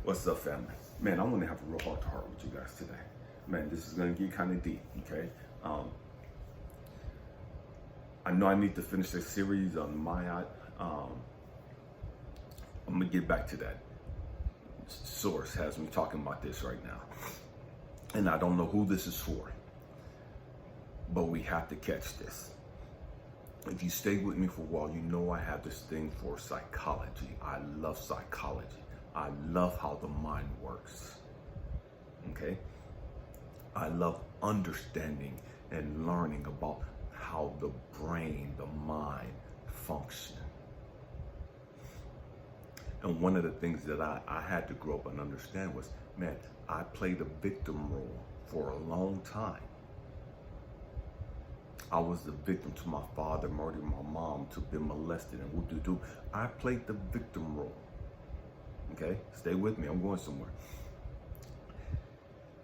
What's up, family? Man, I want to have a real heart to heart with you guys today. Man, this is going to get kind of deep, okay? I know I need to finish this series on Maya. I'm going to get back to that. Source has me talking about this right now. And I don't know who this is for, but we have to catch this. If you stay with me for a while, you know I have this thing for psychology. I love psychology. I love how the mind works, okay? I love understanding and learning about how the brain, the mind function. And one of the things that I had to grow up and understand was, man, I played a victim role for a long time. I was the victim to my father murdering my mom, to be molested and whoop-de-doo. I played the victim role. Okay, stay with me, I'm going somewhere.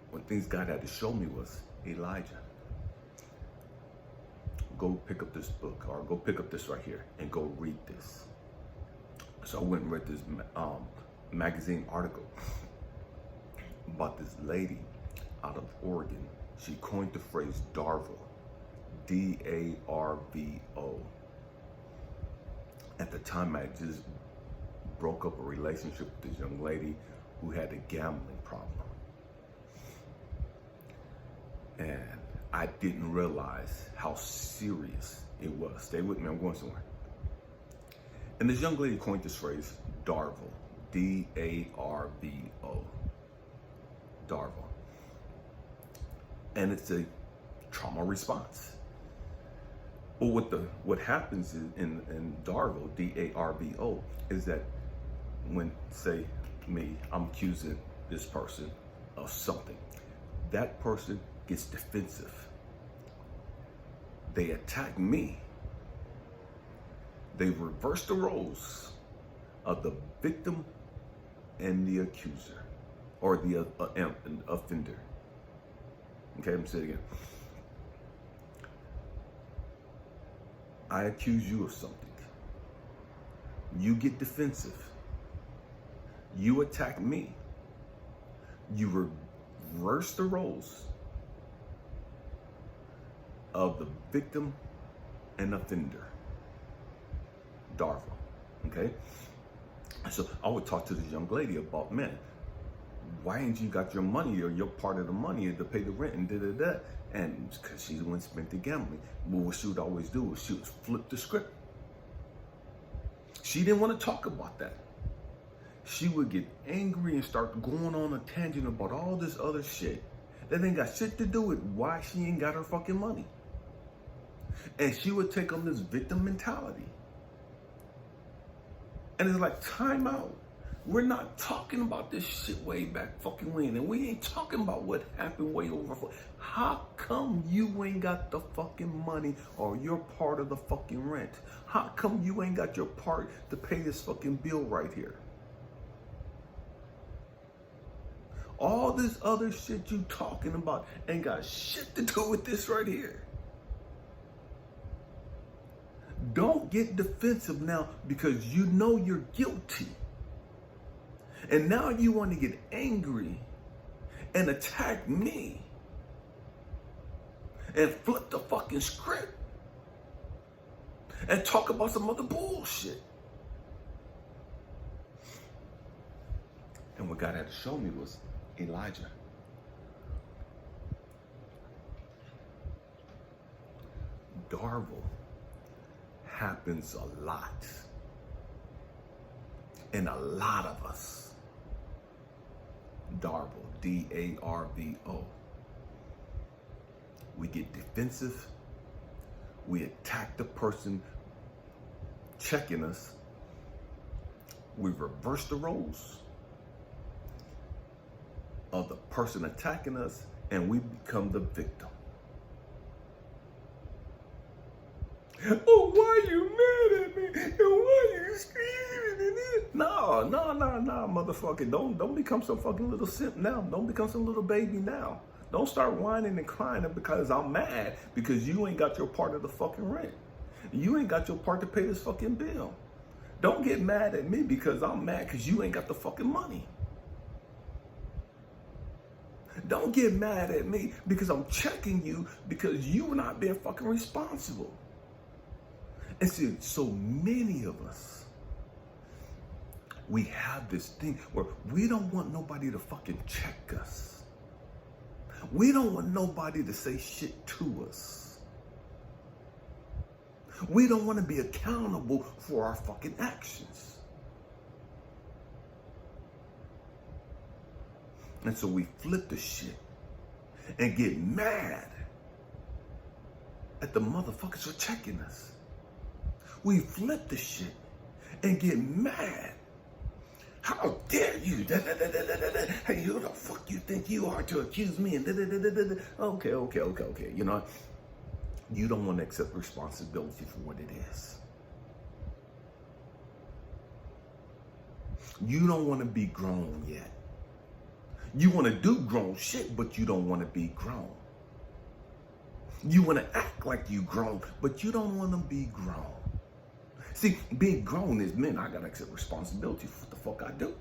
One things God had to show me was, Elijah, go pick up this book, or go pick up this right here and go read this. So I went and read this magazine article about this lady out of Oregon. She coined the phrase Darvo, D-A-R-V-O. At the time, I just broke up a relationship with this young lady who had a gambling problem. And I didn't realize how serious it was. Stay with me, I'm going somewhere. And this young lady coined this phrase, Darvo, D-A-R-V-O, Darvo. And it's a trauma response. But what happens in Darvo, D-A-R-V-O, is that when, say, me, I'm accusing this person of something, that person gets defensive. They attack me. They reverse the roles of the victim and the accuser, or the offender. Okay, let me say it again. I accuse you of something. You get defensive. You attack me. You reverse the roles of the victim and offender. Darvo, okay? So I would talk to this young lady about, man, why ain't you got your money or your part of the money to pay the rent and da-da-da? And because she went and spent the gambling. But what she would always do was she would flip the script. She didn't want to talk about that. She would get angry and start going on a tangent about all this other shit that ain't got shit to do with why she ain't got her fucking money. And she would take on this victim mentality. And it's like, time out. We're not talking about this shit way back fucking when. And we ain't talking about what happened way over. How come you ain't got the fucking money or your part of the fucking rent? How come you ain't got your part to pay this fucking bill right here? All this other shit you talking about ain't got shit to do with this right here. Don't get defensive now because you know you're guilty. And now you want to get angry and attack me and flip the fucking script and talk about some other bullshit. And what God had to show me was, Elijah, Darvo happens a lot. And a lot of us. Darvo, D-A-R-V-O. We get defensive. We attack the person checking us. We reverse the roles of the person attacking us, and we become the victim. Oh, why are you mad at me? And why are you screaming? No, motherfucker. Don't become some fucking little simp now. Don't become some little baby now. Don't start whining and crying because I'm mad because you ain't got your part of the fucking rent. You ain't got your part to pay this fucking bill. Don't get mad at me because I'm mad because you ain't got the fucking money. Don't get mad at me because I'm checking you because you're not being fucking responsible. And see, so many of us, we have this thing where we don't want nobody to fucking check us. We don't want nobody to say shit to us. We don't want to be accountable for our fucking actions. And so we flip the shit and get mad at the motherfuckers for checking us. We flip the shit and get mad. How dare you? Hey, who the fuck you think you are to accuse me? And okay. You know, you don't want to accept responsibility for what it is. You don't want to be grown yet. You want to do grown shit, but you don't want to be grown. You want to act like you grown, but you don't want to be grown. See, being grown is, man, I got to accept responsibility for what the fuck I do.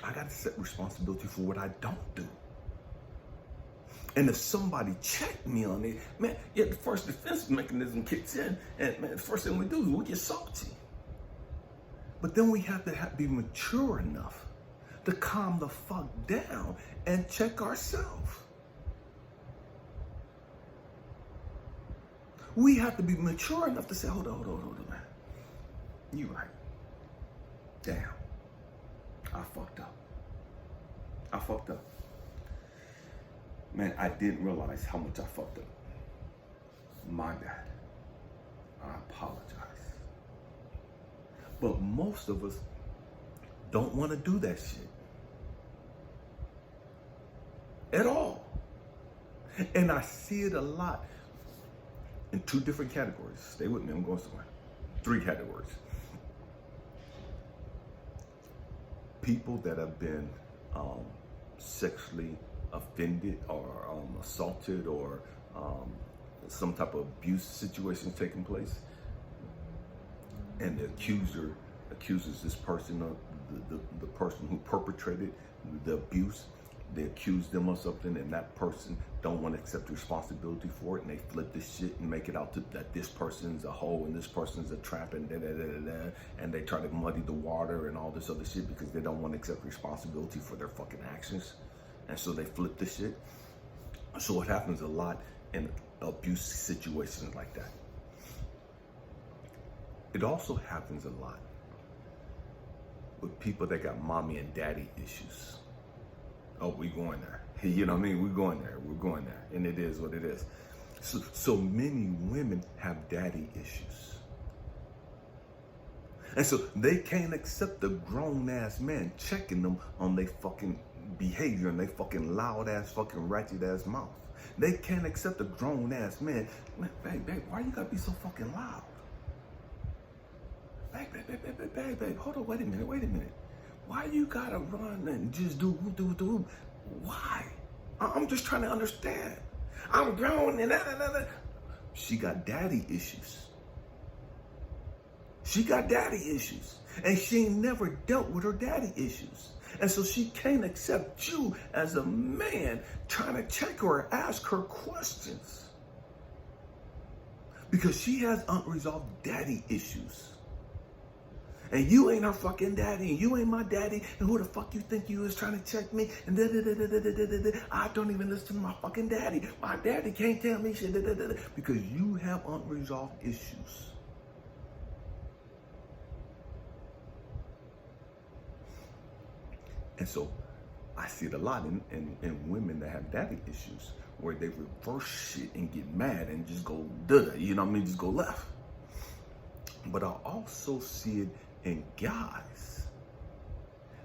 I got to accept responsibility for what I don't do. And if somebody checked me on it, man, yeah, the first defense mechanism kicks in, and man, the first thing we do is we get salty. But then we have to be mature enough to calm the fuck down and check ourselves. We have to be mature enough to say, hold on, man. You right. Damn. I fucked up. Man, I didn't realize how much I fucked up. My bad. I apologize. But most of us don't want to do that shit at all. And I see it a lot in two different categories. Stay with me, I'm going somewhere. 3 categories. People that have been sexually offended or assaulted or some type of abuse situation taking place. And the accuser accuses this person of the person who perpetrated the abuse. They accuse them of something, and that person don't want to accept responsibility for it, and they flip this shit and make it out that this person's a hoe and this person's a trap and and they try to muddy the water and all this other shit because they don't want to accept responsibility for their fucking actions, and so they flip the shit. So it happens a lot in abuse situations like that. It also happens a lot with people that got mommy and daddy issues. Oh, we going there. You know what I mean? We're going there. And it is what it is. So many women have daddy issues. And so they can't accept the grown-ass man checking them on their fucking behavior and they fucking loud-ass, fucking ratchet-ass mouth. They can't accept a grown-ass man. Babe, why you gotta be so fucking loud? Babe, hold on, wait a minute. Why you gotta run and just do? Why? I'm just trying to understand. I'm grown and She got daddy issues. And she ain't never dealt with her daddy issues. And so she can't accept you as a man trying to check her or ask her questions. Because she has unresolved daddy issues. And you ain't her fucking daddy, and you ain't my daddy, and who the fuck you think you is trying to check me? And I don't even listen to my fucking daddy. My daddy can't tell me shit, because you have unresolved issues. And so I see it a lot in women that have daddy issues, where they reverse shit and get mad and just go you know what I mean, just go left. But I also see it in guys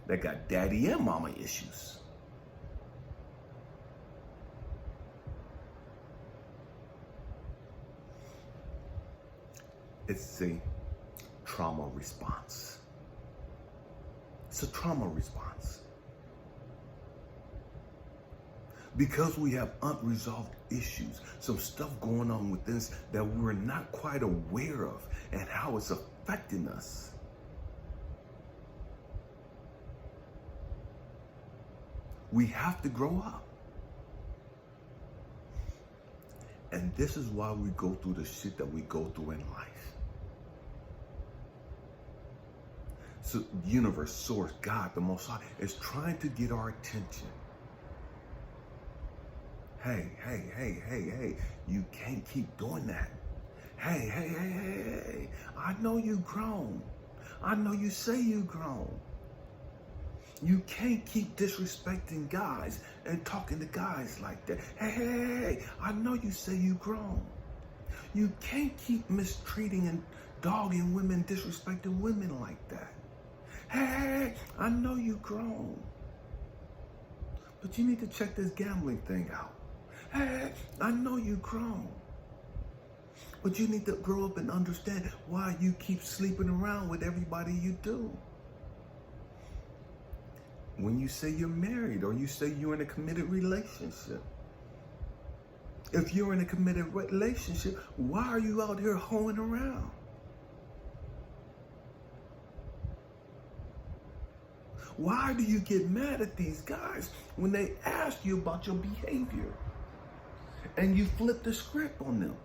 that got daddy and mama issues. It's a trauma response. It's a trauma response. Because we have unresolved issues, some stuff going on within us that we're not quite aware of and how it's affecting us. We have to grow up. And this is why we go through the shit that we go through in life. So universe, source, God, the Most High, is trying to get our attention. Hey, you can't keep doing that. Hey, I know you grown. I know you say you grown. You can't keep disrespecting guys and talking to guys like that. Hey, I know you say you grown. You can't keep mistreating and dogging women, disrespecting women like that. Hey, I know you grown. But you need to check this gambling thing out. Hey, I know you grown. But you need to grow up and understand why you keep sleeping around with everybody you do. When you say you're married or you say you're in a committed relationship. If you're in a committed relationship, why are you out here hoeing around? Why do you get mad at these guys when they ask you about your behavior and you flip the script on them?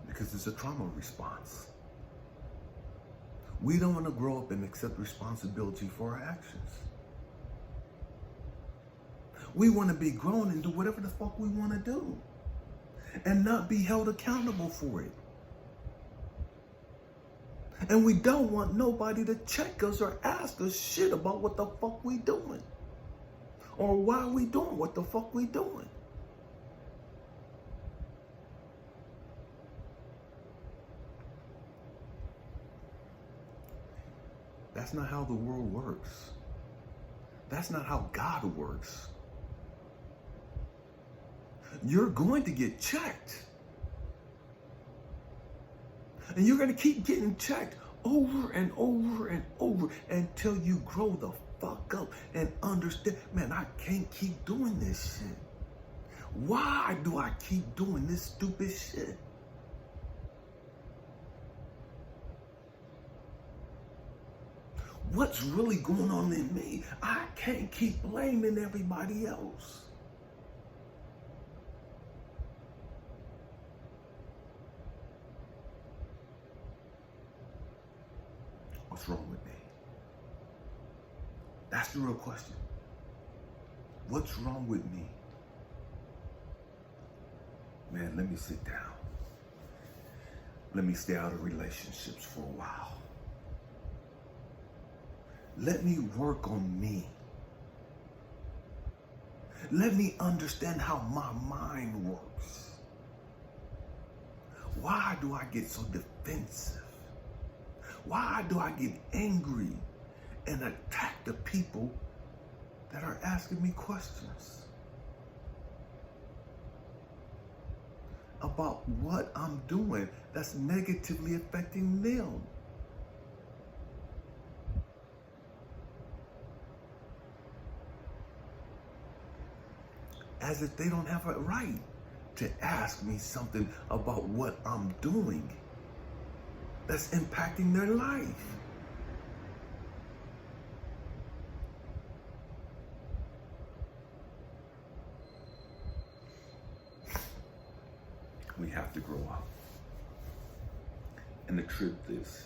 Because it's a trauma response. We don't want to grow up and accept responsibility for our actions. We want to be grown and do whatever the fuck we want to do and not be held accountable for it. And we don't want nobody to check us or ask us shit about what the fuck we doing or why we doing what the fuck we doing. That's not how the world works. That's not how God works. You're going to get checked. And you're going to keep getting checked over and over and over until you grow the fuck up and understand, man, I can't keep doing this shit. Why do I keep doing this stupid shit? What's really going on in me? I can't keep blaming everybody else. What's wrong with me? That's the real question. What's wrong with me? Man, let me sit down. Let me stay out of relationships for a while. Let me work on me. Let me understand how my mind works. Why do I get so defensive? Why do I get angry and attack the people that are asking me questions about what I'm doing that's negatively affecting them? As if they don't have a right to ask me something about what I'm doing that's impacting their life. We have to grow up. And the truth is,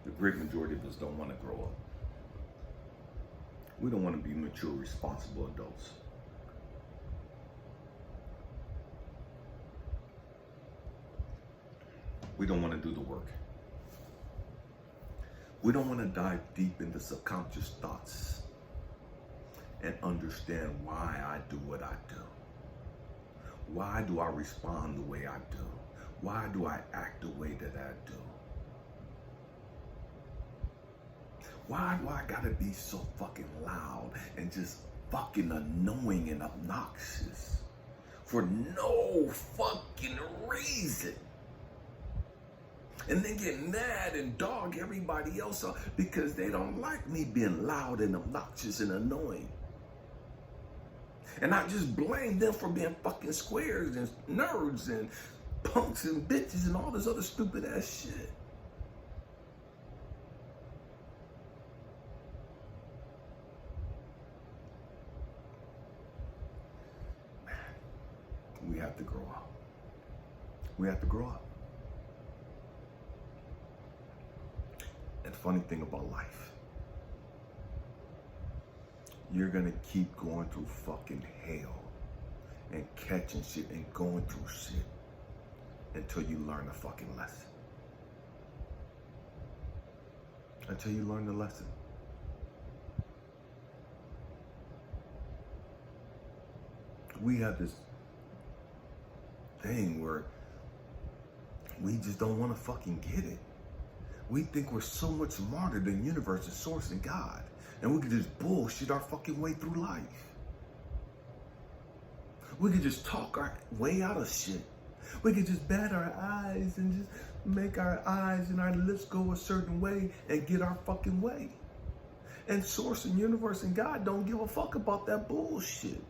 the great majority of us don't want to grow up. We don't want to be mature, responsible adults. We don't want to do the work. We don't want to dive deep into subconscious thoughts and understand why I do what I do. Why do I respond the way I do? Why do I act the way that I do? Why do I gotta be so fucking loud and just fucking annoying and obnoxious for no fucking reason? And then get mad and dog everybody else up because they don't like me being loud and obnoxious and annoying. And I just blame them for being fucking squares and nerds and punks and bitches and all this other stupid ass shit. We have to grow up. We have to grow up. And the funny thing about life, you're gonna keep going through fucking hell and catching shit and going through shit until you learn a fucking lesson. Until you learn the lesson. We have this thing where we just don't want to fucking get it. We think we're so much smarter than universe and source and God, and we can just bullshit our fucking way through life. We can just talk our way out of shit. We can just bat our eyes and just make our eyes and our lips go a certain way and get our fucking way. And source and universe and God don't give a fuck about that bullshit.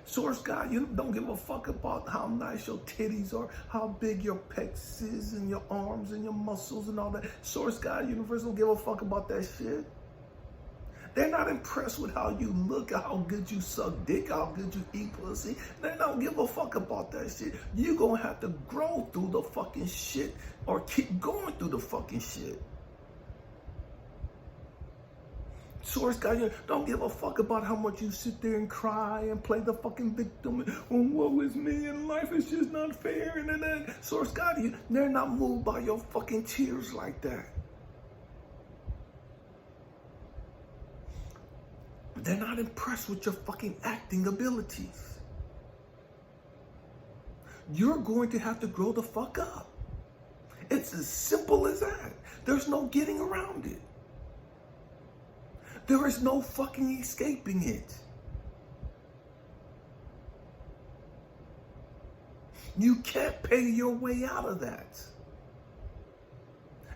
Source God, you don't give a fuck about how nice your titties are, how big your pecs is and your arms and your muscles and all that. Source God, universe don't give a fuck about that shit. They're not impressed with how you look, how good you suck dick, how good you eat pussy. They don't give a fuck about that shit. You're gonna have to grow through the fucking shit or keep going through the fucking shit. Source God, you don't give a fuck about how much you sit there and cry and play the fucking victim. And woe is me and life is just not fair. And then Source God, they're not moved by your fucking tears like that. They're not impressed with your fucking acting abilities. You're going to have to grow the fuck up. It's as simple as that. There's no getting around it. There is no fucking escaping it. You can't pay your way out of that.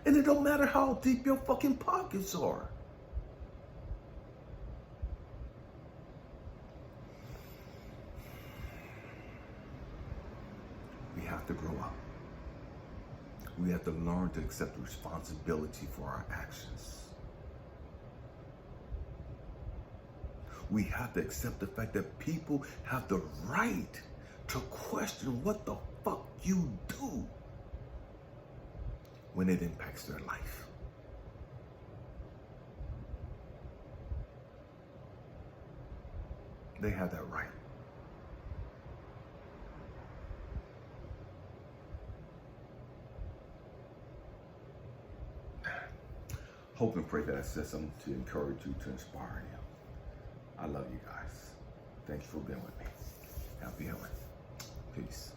And it don't matter how deep your fucking pockets are. We have to grow up. We have to learn to accept responsibility for our actions. We have to accept the fact that people have the right to question what the fuck you do when it impacts their life. They have that right. Hope and pray that I said something to encourage you, to inspire you. I love you guys. Thanks for being with me. Happy healing. Peace.